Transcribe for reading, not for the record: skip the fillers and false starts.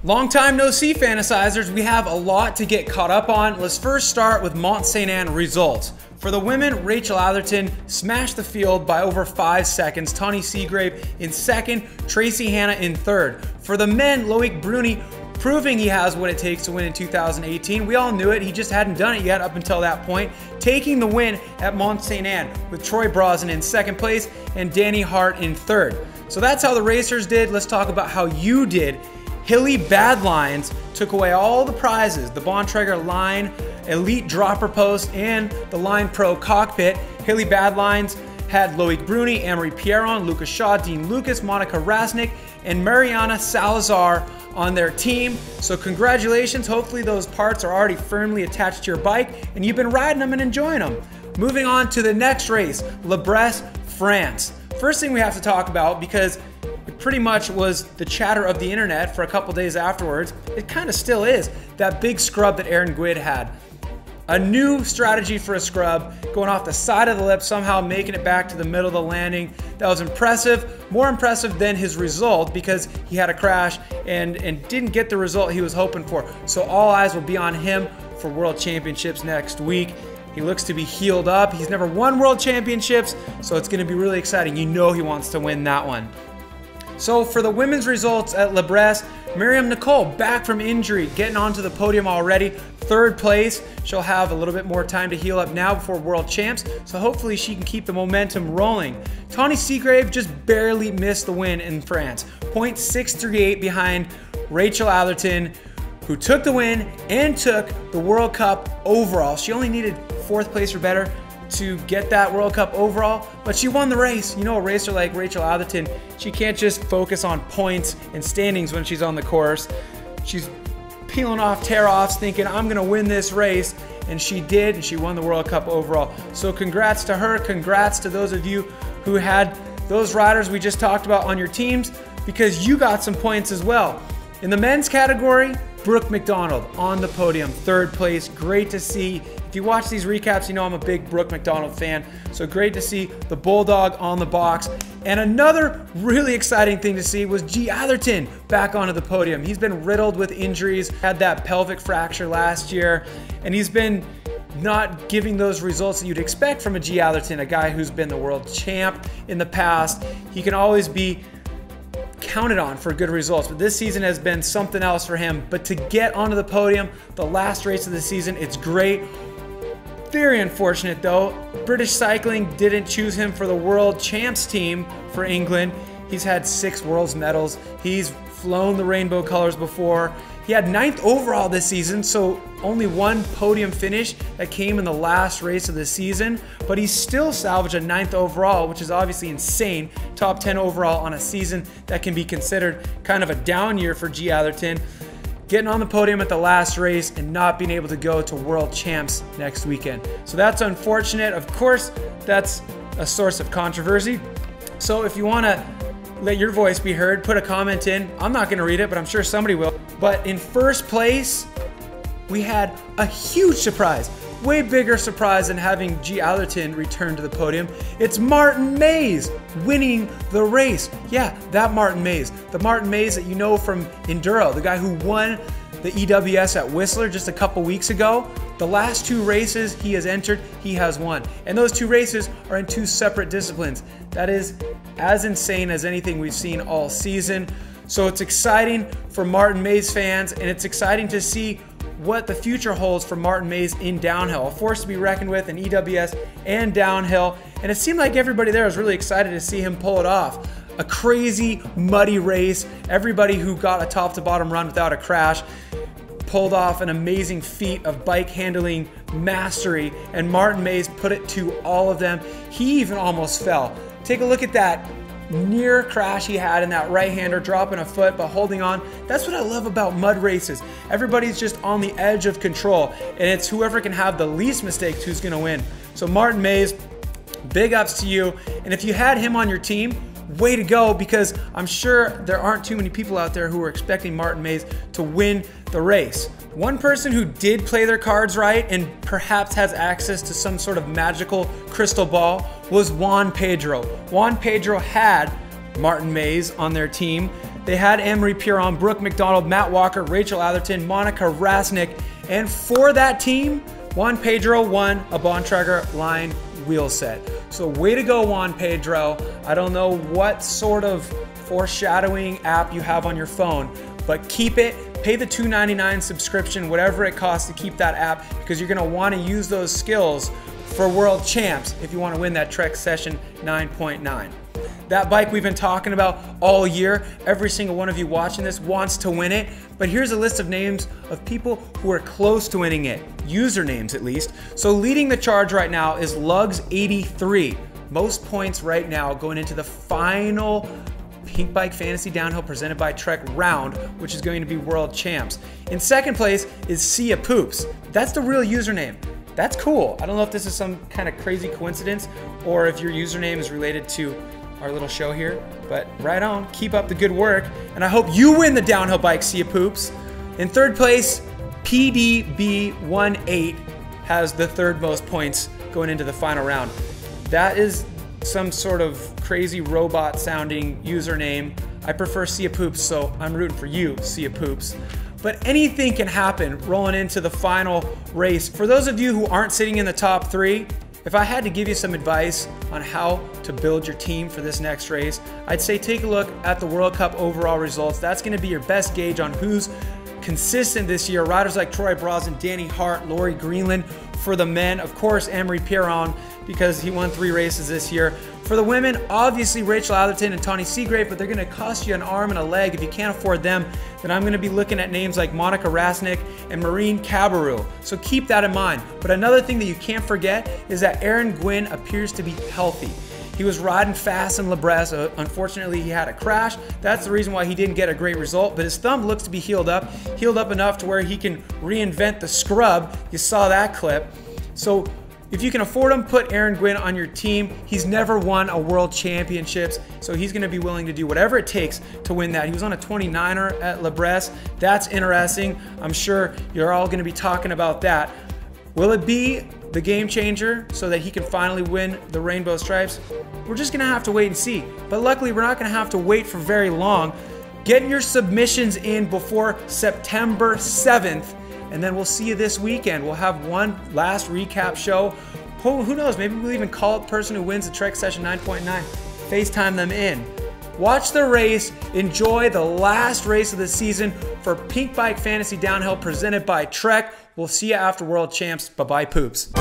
Long time no see, fantasizers. We have a lot to get caught up on. Let's first start with Mont results. For the women, Rachel Atherton smashed the field by over 5 seconds. TAHNEE SEAGRAVE in second, Tracy Hanna in third. For the men, LOIC BRUNI proving he has what it takes to win in 2018. We all knew it, he just hadn't done it yet up until that point. Taking the win at Mont with Troy Brosnan in second place and Danny Hart in third. So that's how the racers did. Let's talk about how you did. HILLYBADLINE'S took away all the prizes, the BONTRAGER line, Elite Dropper Post, and the Line Pro Cockpit. HILLYBADLINE'S had LOIC BRUNI, Amory Pierron, Lucas Shaw, Dean Lucas, Monica Rasnick, and Mariana Salazar on their team. So congratulations, hopefully those parts are already firmly attached to your bike and you've been riding them and enjoying them. Moving on to the next race, Bresse, France. First thing we have to talk about, because it pretty much was the chatter of the internet for a couple days afterwards, it kind of still is, that big scrub that Aaron GWIN had. A new strategy for a scrub, going off the side of the lip, somehow making it back to the middle of the landing. That was impressive, more impressive than his result, because he had a crash and didn't get the result he was hoping for. So all eyes will be on him for World Championships next week. He looks to be healed up. He's never won World Championships, so it's gonna be really exciting. You know he wants to win that one. So for the women's results at Bresse, NICOLE back from injury, getting onto the podium already, third place. She'll have a little bit more time to heal up now before World Champs, so hopefully she can keep the momentum rolling. TAHNEE SEAGRAVE just barely missed the win in France, 0.638 behind Rachel Atherton, who took the win and took the World Cup overall. She only needed 4th place or better to get that World Cup overall, but she won the race. You know, a racer like Rachel Atherton, she can't just focus on points and standings when she's on the course. She's peeling off tear-offs thinking, I'm gonna win this race, and she did, and she won the World Cup overall. So congrats to her, congrats to those of you who had those riders we just talked about on your teams, because you got some points as well. In the men's category, Brooke McDonald on the podium, 3rd place, great to see. If you watch these recaps, you know I'm a big Brooke McDonald fan, so great to see the Bulldog on the box. And another really exciting thing to see was G. Atherton back onto the podium. He's been riddled with injuries, had that pelvic fracture last year, and he's been not giving those results that you'd expect from a G. Atherton, a guy who's been the world champ in the past. He can always be counted on for good results, but this season has been something else for him. But to get onto the podium, the last race of the season, it's great. Very unfortunate though, British Cycling didn't choose him for the World Champs team for England. He's had 6 Worlds medals. He's flown the rainbow colors before. He had 9th overall this season, so only 1 podium finish that came in the last race of the season, but he still salvaged a 9th overall, which is obviously insane. Top 10 overall on a season that can be considered kind of a down year for G. Atherton. Getting on the podium at the last race and not being able to go to World Champs next weekend. So that's unfortunate. Of course, that's a source of controversy. So if you want to let your voice be heard, put a comment in. I'm not going to read it, but I'm sure somebody will. But in 1st place, we had a huge surprise. Way bigger surprise than having G. Atherton return to the podium. It's MAES winning the race. Yeah, that MAES. The MAES that you know from Enduro, the guy who won the EWS at Whistler just a couple weeks ago. The last 2 races he has entered, he has won. And those 2 races are in 2 separate disciplines. That is as insane as anything we've seen all season. So it's exciting for MAES fans, and it's exciting to see what the future holds for MAES in downhill. A force to be reckoned with in EWS and downhill. And it seemed like everybody there was really excited to see him pull it off. A crazy, muddy race. Everybody who got a top to bottom run without a crash pulled off an amazing feat of bike handling mastery, and MAES put it to all of them. He even almost fell. Take a look at that near crash he had in that right-hander, dropping a foot but holding on. That's what I love about mud races. Everybody's just on the edge of control, and it's whoever can have the least mistakes who's gonna win. So MAES, big ups to you. And if you had him on your team, way to go, because I'm sure there aren't too many people out there who are expecting MAES to win the race. One person who did play their cards right and perhaps has access to some sort of magical crystal ball was Juan Pedro. Juan Pedro had MAES on their team. They had Anne-Marie on, Brooke McDonald, Matt Walker, Rachel Atherton, Monica Rasnick, and for that team, Juan Pedro won a Bontrager line wheel set. So way to go, Juan Pedro. I don't know what sort of foreshadowing app you have on your phone, but keep it. Pay the $2.99 subscription, whatever it costs to keep that app, because you're gonna wanna use those skills for World Champs if you wanna win that Trek Session 9.9. That bike we've been talking about all year. Every single one of you watching this wants to win it, but here's a list of names of people who are close to winning it, usernames at least. So leading the charge right now is Lugs83. Most points right now going into the final Pinkbike Fantasy Downhill presented by Trek round, which is going to be World Champs. In second place is Sia Poops. That's the real username. That's cool. I don't know if this is some kind of crazy coincidence or if your username is related to our little show here, but right on. Keep up the good work, and I hope you win the downhill bike, Sia Poops. In third place, PDB18 has the third most points going into the final round. That is some sort of crazy robot sounding username. I prefer Sia Poops, so I'm rooting for you, Sia Poops. But anything can happen rolling into the final race. For those of you who aren't sitting in the top 3, if I had to give you some advice on how to build your team for this next race, I'd say take a look at the World Cup overall results. That's gonna be your best gauge on who's consistent this year. Riders like Troy Brosnan, Danny Hart, Laurie Greenland. For the men, of course, Anne-Marie Pierron, because he won 3 races this year. For the women, obviously Rachel Atherton and Tahnee Seagrave, but they're gonna cost you an arm and a leg. If you can't afford them, then I'm gonna be looking at names like Monica Rasnick and Marine CABIROU. So keep that in mind. But another thing that you can't forget is that Aaron GWIN appears to be healthy. He was riding fast in Bresse. Unfortunately, he had a crash. That's the reason why he didn't get a great result, but his thumb looks to be healed up enough to where he can reinvent the scrub. You saw that clip. So if you can afford him, put Aaron GWIN on your team. He's never won a world championships, so he's gonna be willing to do whatever it takes to win that. He was on a 29er at Bresse. That's interesting. I'm sure you're all gonna be talking about that. Will it be the game changer so that he can finally win the Rainbow Stripes? We're just gonna have to wait and see. But luckily, we're not gonna have to wait for very long. Get your submissions in before September 7th, and then we'll see you this weekend. We'll have one last recap show. Who knows, maybe we'll even call the person who wins the Trek Session 9.9, FaceTime them in. Watch the race, enjoy the last race of the season for Pinkbike Fantasy Downhill presented by Trek. We'll see you after World Champs. Bye-bye, poops.